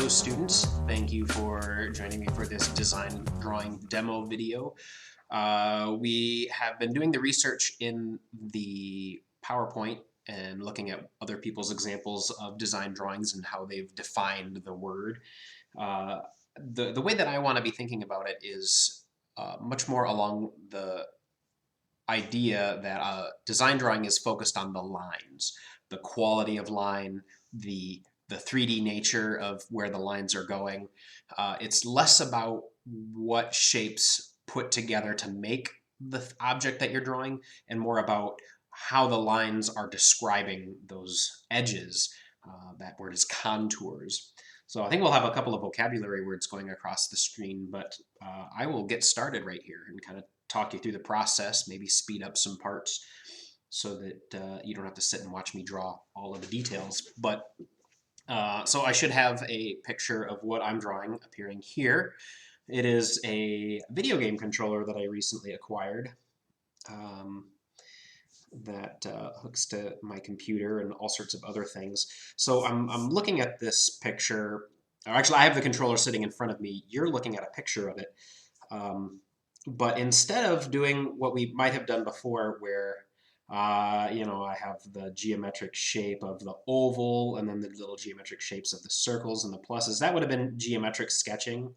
Hello students, thank you for joining me for this design drawing demo video. We have been doing the research in the PowerPoint and looking at other people's examples of design drawings and how they've defined the word. The way that I want to be thinking about it is much more along the idea that design drawing is focused on the lines, the quality of line, the 3D nature of where the lines are going. It's less about what shapes put together to make the object that you're drawing and more about how the lines are describing those edges. That word is contours. So I think we'll have a couple of vocabulary words going across the screen, but I will get started right here and kind of talk you through the process, maybe speed up some parts so that you don't have to sit and watch me draw all of the details. But so I should have a picture of what I'm drawing appearing here. It is a video game controller that I recently acquired that hooks to my computer and all sorts of other things. So I'm looking at this picture. Actually, I have the controller sitting in front of me. You're looking at a picture of it. But instead of doing what we might have done before where I have the geometric shape of the oval and then the little geometric shapes of the circles and the pluses. That would have been geometric sketching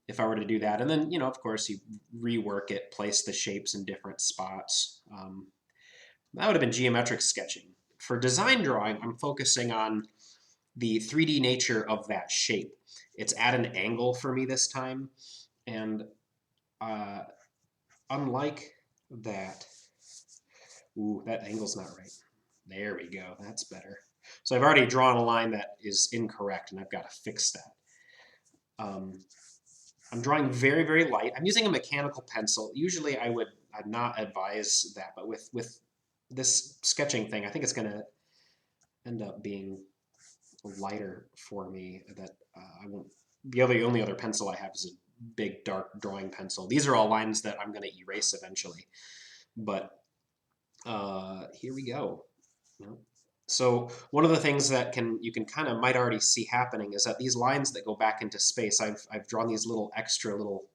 if I were to do that. And then, of course, you rework it, place the shapes in different spots. That would have been geometric sketching. For design drawing, I'm focusing on the 3D nature of that shape. It's at an angle for me this time. And unlike that, ooh, that angle's not right. There we go, that's better. So I've already drawn a line that is incorrect and I've got to fix that. I'm drawing very, very light. I'm using a mechanical pencil. Usually I'd not advise that, but with this sketching thing, I think it's gonna end up being lighter for me that I won't, the only other pencil I have is a big dark drawing pencil. These are all lines that I'm gonna erase eventually, but here we go. So one of the things that you can kind of might already see happening is that these lines that go back into space, I've drawn these little extra little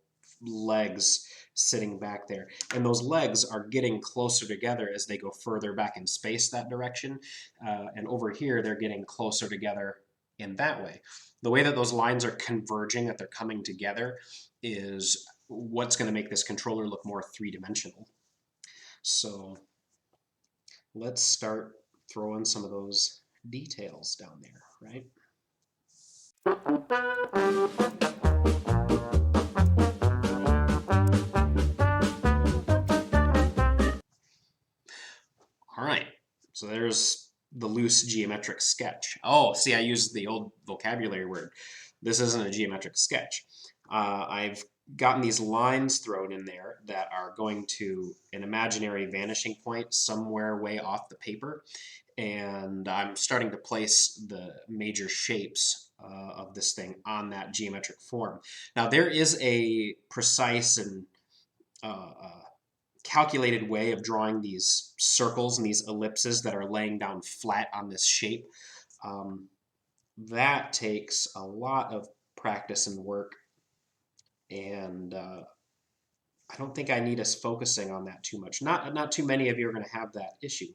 legs sitting back there, and those legs are getting closer together as they go further back in space that direction, and over here they're getting closer together in that way. The way that those lines are converging, that they're coming together, is what's going to make this controller look more three-dimensional. So let's start throwing some of those details down there, right? All right, so there's the loose geometric sketch. Oh, see, I used the old vocabulary word. This isn't a geometric sketch. I've gotten these lines thrown in there that are going to an imaginary vanishing point somewhere way off the paper, and I'm starting to place the major shapes of this thing on that geometric form. Now there is a precise and calculated way of drawing these circles and these ellipses that are laying down flat on this shape. That takes a lot of practice and work, and I don't think I need us focusing on that too much. Not too many of you are going to have that issue.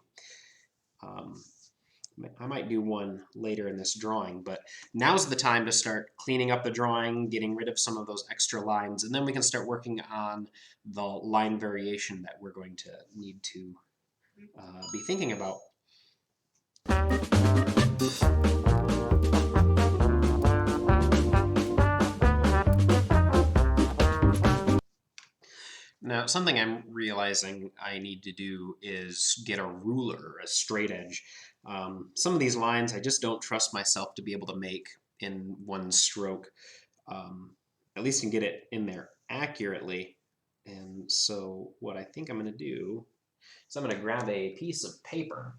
I might do one later in this drawing, but now's the time to start cleaning up the drawing, getting rid of some of those extra lines, and then we can start working on the line variation that we're going to need to be thinking about. Now, something I'm realizing I need to do is get a ruler, a straight edge. Some of these lines I just don't trust myself to be able to make in one stroke. At least can get it in there accurately. And so what I think I'm going to do is I'm going to grab a piece of paper.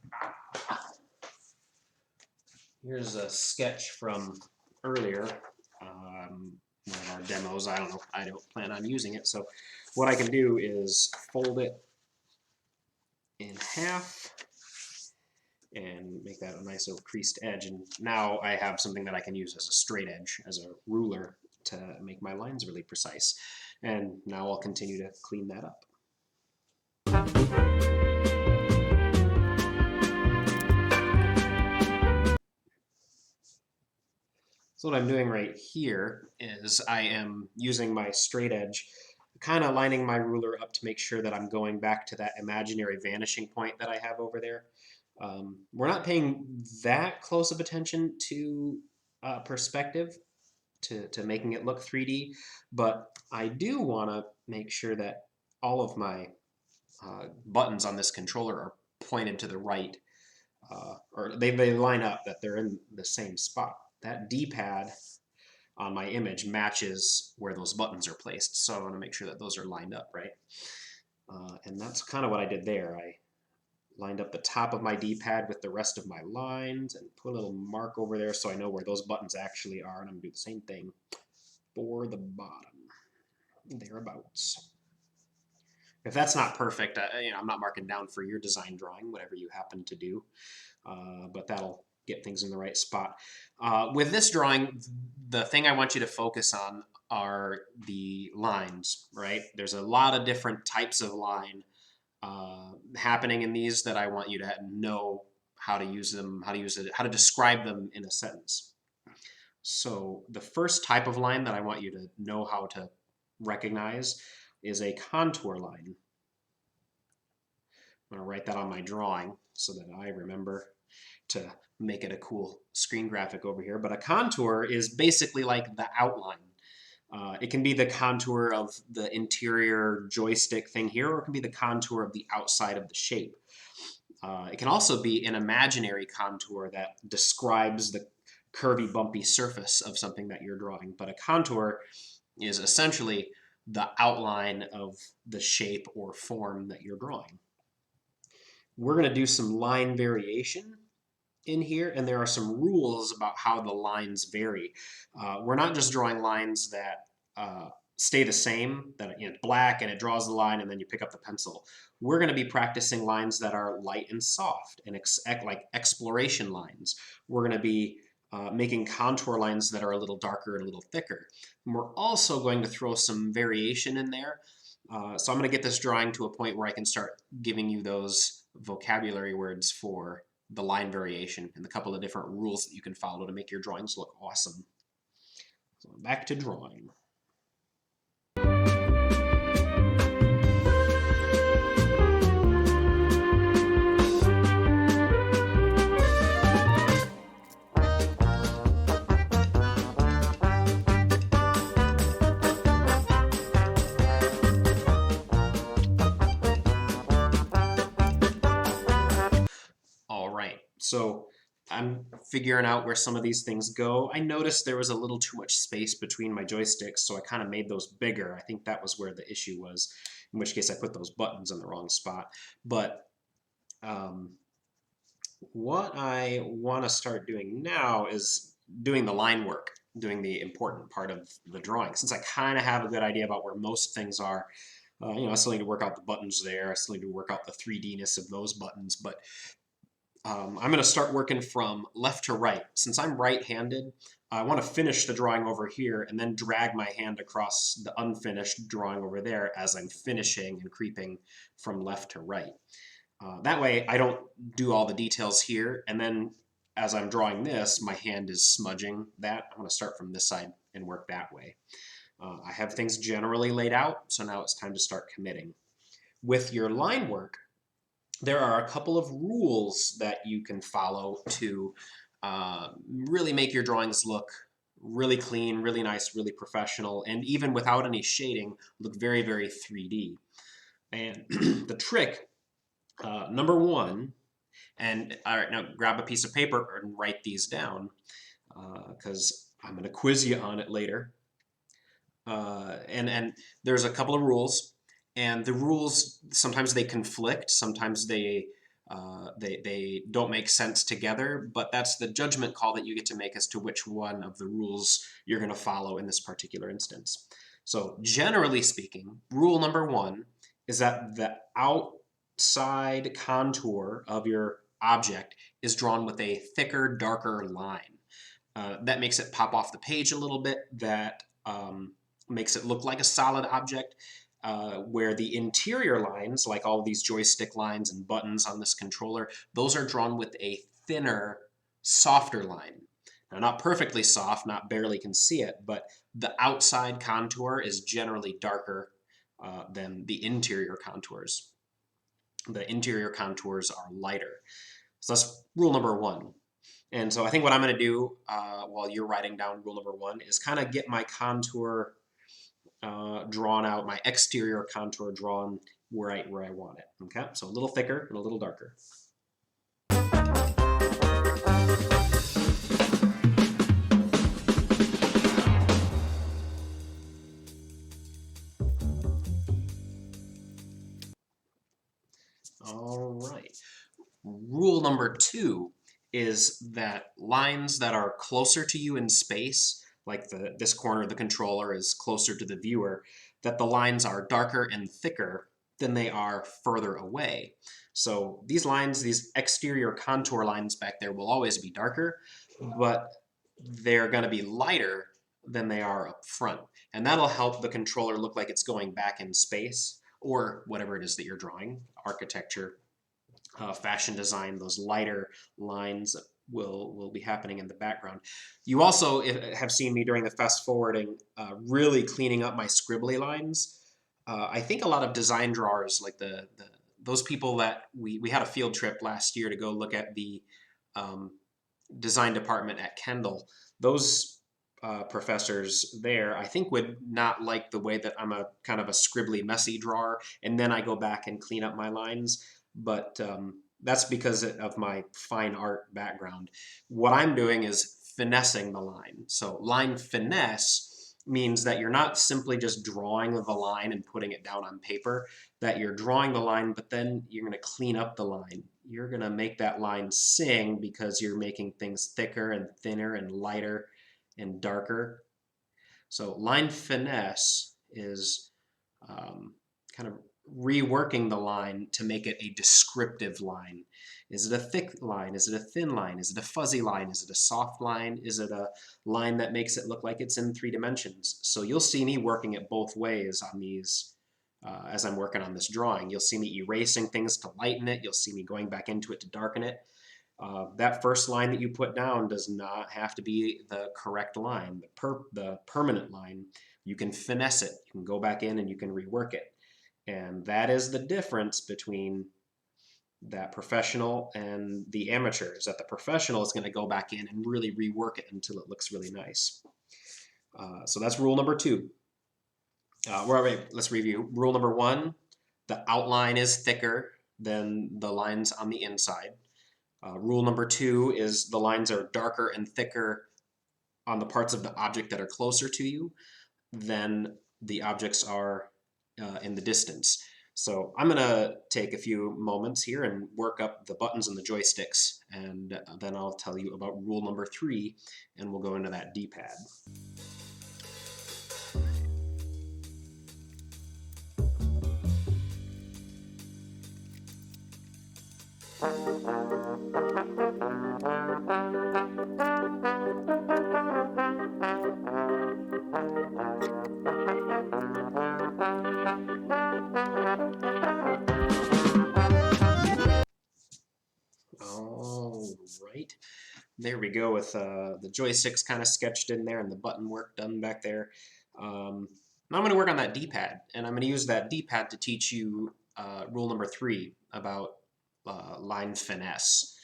Here's a sketch from earlier, one of our demos. I don't know, I don't plan on using it. So what I can do is fold it in half and make that a nice little creased edge. And now I have something that I can use as a straight edge, as a ruler, to make my lines really precise. And now I'll continue to clean that up. So what I'm doing right here is I am using my straight edge, kind of lining my ruler up to make sure that I'm going back to that imaginary vanishing point that I have over there. We're not paying that close of attention to perspective, to making it look 3D, but I do want to make sure that all of my buttons on this controller are pointed to the right, or they line up, that they're in the same spot. That D-pad on my image matches where those buttons are placed, so I want to make sure that those are lined up right. And that's kind of what I did there. I lined up the top of my D-pad with the rest of my lines and put a little mark over there so I know where those buttons actually are, and I'm going to do the same thing for the bottom, thereabouts. If that's not perfect, I'm not marking down for your design drawing, whatever you happen to do, but that'll get things in the right spot. With this drawing, the thing I want you to focus on are the lines, right? There's a lot of different types of line happening in these that I want you to know how to use them, how to describe them in a sentence. So the first type of line that I want you to know how to recognize is a contour line. I'm going to write that on my drawing so that I remember to make it a cool screen graphic over here. But a contour is basically like the outline. It can be the contour of the interior joystick thing here, or it can be the contour of the outside of the shape. It can also be an imaginary contour that describes the curvy, bumpy surface of something that you're drawing. But a contour is essentially the outline of the shape or form that you're drawing. We're going to do some line variation in here, and there are some rules about how the lines vary. We're not just drawing lines that stay the same, that it's black and it draws the line and then you pick up the pencil. We're going to be practicing lines that are light and soft, and like exploration lines. We're going to be making contour lines that are a little darker and a little thicker. And we're also going to throw some variation in there. So I'm going to get this drawing to a point where I can start giving you those vocabulary words for the line variation and the couple of different rules that you can follow to make your drawings look awesome. So back to drawing. So I'm figuring out where some of these things go. I noticed there was a little too much space between my joysticks, so I kind of made those bigger. I think that was where the issue was, in which case I put those buttons in the wrong spot. But what I want to start doing now is doing the line work, doing the important part of the drawing. Since I kind of have a good idea about where most things are, I still need to work out the buttons there. I still need to work out the 3D-ness of those buttons, but I'm going to start working from left to right. Since I'm right-handed, I want to finish the drawing over here and then drag my hand across the unfinished drawing over there as I'm finishing and creeping from left to right. That way I don't do all the details here, and then as I'm drawing this, my hand is smudging that. I'm going to start from this side and work that way. I have things generally laid out, so now it's time to start committing. With your line work, there are a couple of rules that you can follow to really make your drawings look really clean, really nice, really professional, and even without any shading, look very, very 3D. And the trick, number one, and all right, now grab a piece of paper and write these down, because I'm going to quiz you on it later. And there's a couple of rules. And the rules, sometimes they conflict, sometimes they don't make sense together, but that's the judgment call that you get to make as to which one of the rules you're going to follow in this particular instance. So generally speaking, rule number one is that the outside contour of your object is drawn with a thicker, darker line. That makes it pop off the page a little bit. That makes it look like a solid object, where the interior lines, like all these joystick lines and buttons on this controller, those are drawn with a thinner, softer line. Now, not perfectly soft, not barely can see it, but the outside contour is generally darker than the interior contours. The interior contours are lighter. So that's rule number one. And so I think what I'm going to do while you're writing down rule number one is kind of get my contour drawn out, my exterior contour drawn where I want it. Okay, so a little thicker and a little darker. All right. Rule number two is that lines that are closer to you in space, like this corner of the controller is closer to the viewer, that the lines are darker and thicker than they are further away. So these lines, these exterior contour lines back there will always be darker, but they're going to be lighter than they are up front. And that'll help the controller look like it's going back in space, or whatever it is that you're drawing, architecture, fashion design. Those lighter lines will be happening in the background. You also have seen me during the fast forwarding really cleaning up my scribbly lines. I think a lot of design drawers, like those people that we had a field trip last year to go look at the design department at Kendall. Those professors there, I think, would not like the way that I'm a kind of a scribbly, messy drawer, and then I go back and clean up my lines. But that's because of my fine art background. What I'm doing is finessing the line. So line finesse means that you're not simply just drawing the line and putting it down on paper, that you're drawing the line, but then you're going to clean up the line. You're going to make that line sing because you're making things thicker and thinner and lighter and darker. So line finesse is kind of reworking the line to make it a descriptive line. Is it a thick line? Is it a thin line? Is it a fuzzy line? Is it a soft line? Is it a line that makes it look like it's in 3 dimensions? So you'll see me working it both ways on these as I'm working on this drawing. You'll see me erasing things to lighten it. You'll see me going back into it to darken it. That first line that you put down does not have to be the correct line, the permanent line. You can finesse it. You can go back in and you can rework it. And that is the difference between that professional and the amateur, is that the professional is going to go back in and really rework it until it looks really nice. So that's rule number two. Let's review. Rule number one, the outline is thicker than the lines on the inside. Rule number two is the lines are darker and thicker on the parts of the object that are closer to you than the objects are in the distance. So I'm going to take a few moments here and work up the buttons and the joysticks, and then I'll tell you about rule number three, and we'll go into that D-pad. All right, there we go with the joysticks kind of sketched in there and the button work done back there. Now I'm going to work on that D-pad, and I'm going to use that D-pad to teach you rule number three about line finesse.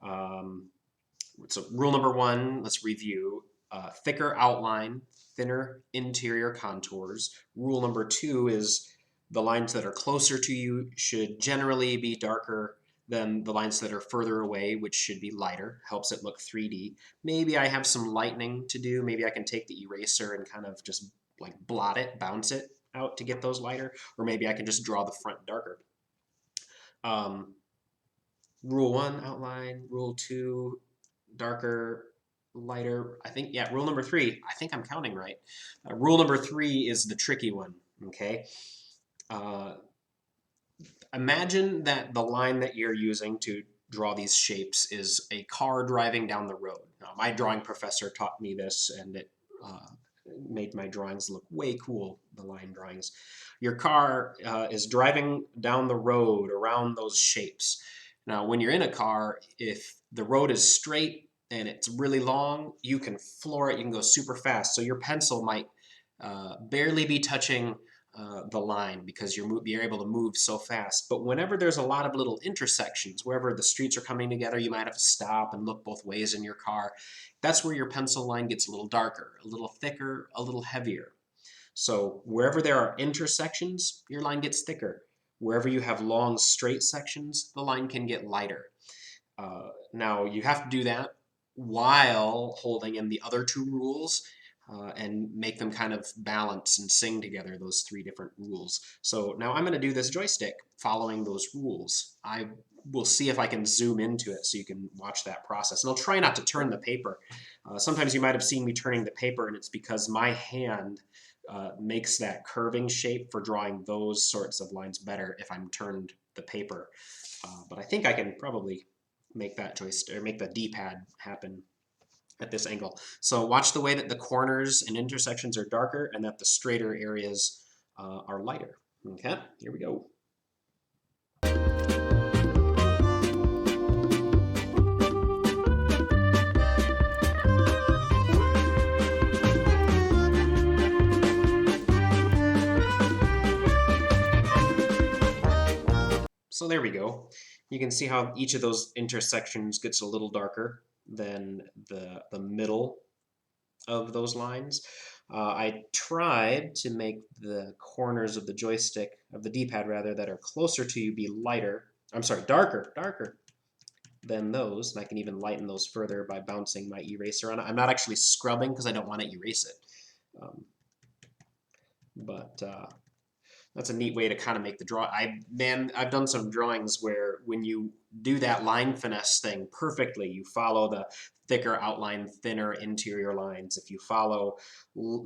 So rule number one, let's review. Thicker outline, thinner interior contours. Rule number two is the lines that are closer to you should generally be darker than the lines that are further away, which should be lighter. Helps it look 3D. Maybe I have some lightening to do. Maybe I can take the eraser and kind of just like blot it, bounce it out to get those lighter. Or maybe I can just draw the front darker. Rule one, outline. Rule two, darker, lighter. I think, yeah, rule number three, I think I'm counting right. Rule number three is the tricky one, okay? Imagine that the line that you're using to draw these shapes is a car driving down the road. Now, my drawing professor taught me this, and it made my drawings look way cool, the line drawings. Your car is driving down the road around those shapes. Now, when you're in a car, if the road is straight and it's really long, you can floor it, you can go super fast. So your pencil might barely be touching the line because you're able to move so fast. But whenever there's a lot of little intersections, wherever the streets are coming together, you might have to stop and look both ways in your car. That's where your pencil line gets a little darker, a little thicker, a little heavier. So wherever there are intersections, your line gets thicker. Wherever you have long straight sections, the line can get lighter. Now you have to do that while holding in the other two rules and make them kind of balance and sing together, those three different rules. So now I'm going to do this joystick following those rules. I will see if I can zoom into it so you can watch that process. And I'll try not to turn the paper. Sometimes you might have seen me turning the paper, and it's because my hand makes that curving shape for drawing those sorts of lines better if I'm turned the paper. But I think I can probably make that joystick or make the D-pad happen at this angle. So watch the way that the corners and intersections are darker and that the straighter areas are lighter. Okay, here we go. So there we go. You can see how each of those intersections gets a little darker than the middle of those lines. I tried to make the corners of the joystick, of the D-pad rather, that are closer to you be lighter. I'm sorry, darker than those. And I can even lighten those further by bouncing my eraser on it. I'm not actually scrubbing because I don't want to erase it. That's a neat way to kind of make the draw. I've done some drawings where when you do that line finesse thing perfectly, you follow the thicker outline, thinner interior lines. If you follow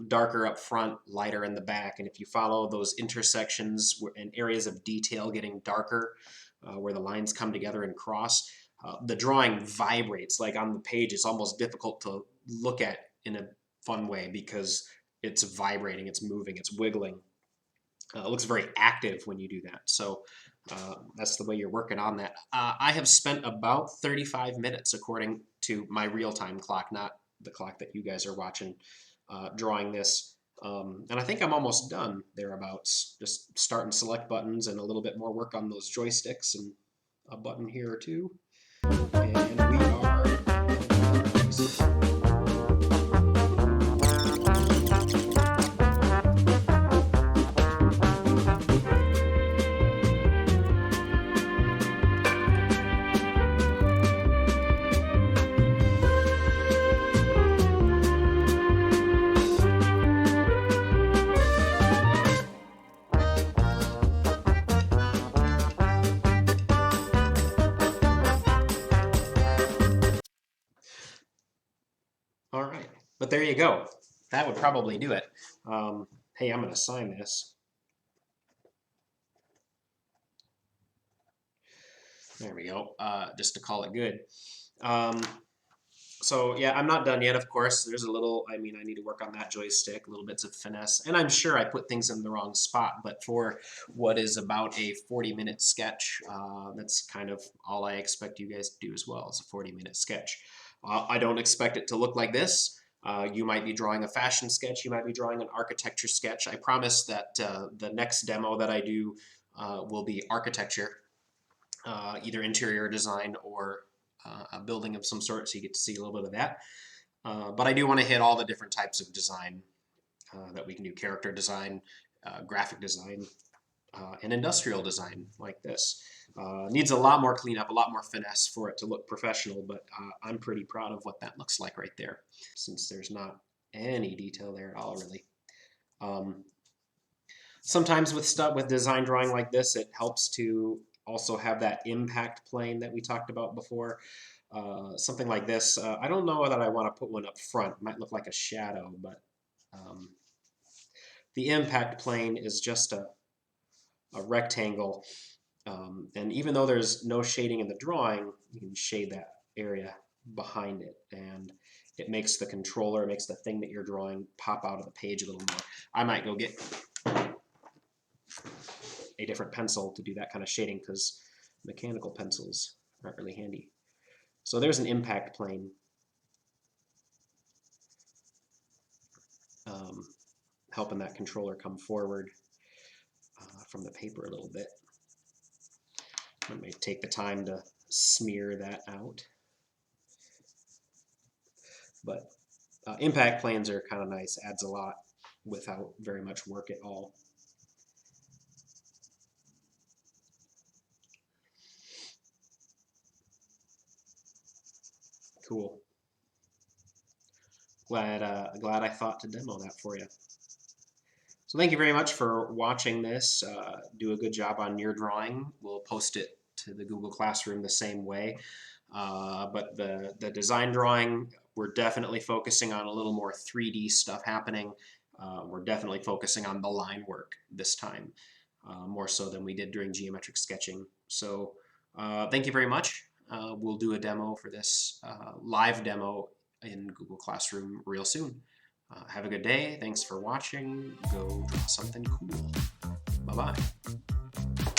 darker up front, lighter in the back, and if you follow those intersections and areas of detail getting darker, where the lines come together and cross, the drawing vibrates. Like on the page, it's almost difficult to look at in a fun way because it's vibrating, it's moving, it's wiggling. It looks very active when you do that. So that's the way you're working on that. I have spent about 35 minutes according to my real-time clock, not the clock that you guys are watching, drawing this. And I think I'm almost done thereabouts. Just start and select buttons and a little bit more work on those joysticks and a button here or two. And we are... All right, but there you go. That would probably do it. Hey, I'm going to sign this. There we go, just to call it good. So yeah, I'm not done yet, of course. There's a little, I need to work on that joystick, little bits of finesse. And I'm sure I put things in the wrong spot, but for what is about a 40-minute sketch, that's kind of all I expect you guys to do as well, is a 40-minute sketch. I don't expect it to look like this. You might be drawing a fashion sketch, you might be drawing an architecture sketch. I promise that the next demo that I do will be architecture, either interior design or a building of some sort, so you get to see a little bit of that. But I do want to hit all the different types of design that we can do: character design, graphic design, and industrial design like this. Needs a lot more cleanup, a lot more finesse for it to look professional, but I'm pretty proud of what that looks like right there, since there's not any detail there at all, really. Sometimes with design drawing like this, it helps to also have that impact plane that we talked about before. Something like this, I don't know that I want to put one up front. It might look like a shadow, but the impact plane is just a rectangle And even though there's no shading in the drawing, you can shade that area behind it, and it makes the controller, it makes the thing that you're drawing pop out of the page a little more. I might go get a different pencil to do that kind of shading because mechanical pencils aren't really handy. So there's an impact plane. Helping that controller come forward from the paper a little bit. I may take the time to smear that out. But impact planes are kind of nice, adds a lot without very much work at all. Cool. Glad I thought to demo that for you. So thank you very much for watching this. Do a good job on your drawing. We'll post it to the Google Classroom the same way. But the design drawing, we're definitely focusing on a little more 3D stuff happening. We're definitely focusing on the line work this time, more so than we did during geometric sketching. So thank you very much. We'll do a demo for this live demo in Google Classroom real soon. Have a good day. Thanks for watching. Go draw something cool. Bye-bye.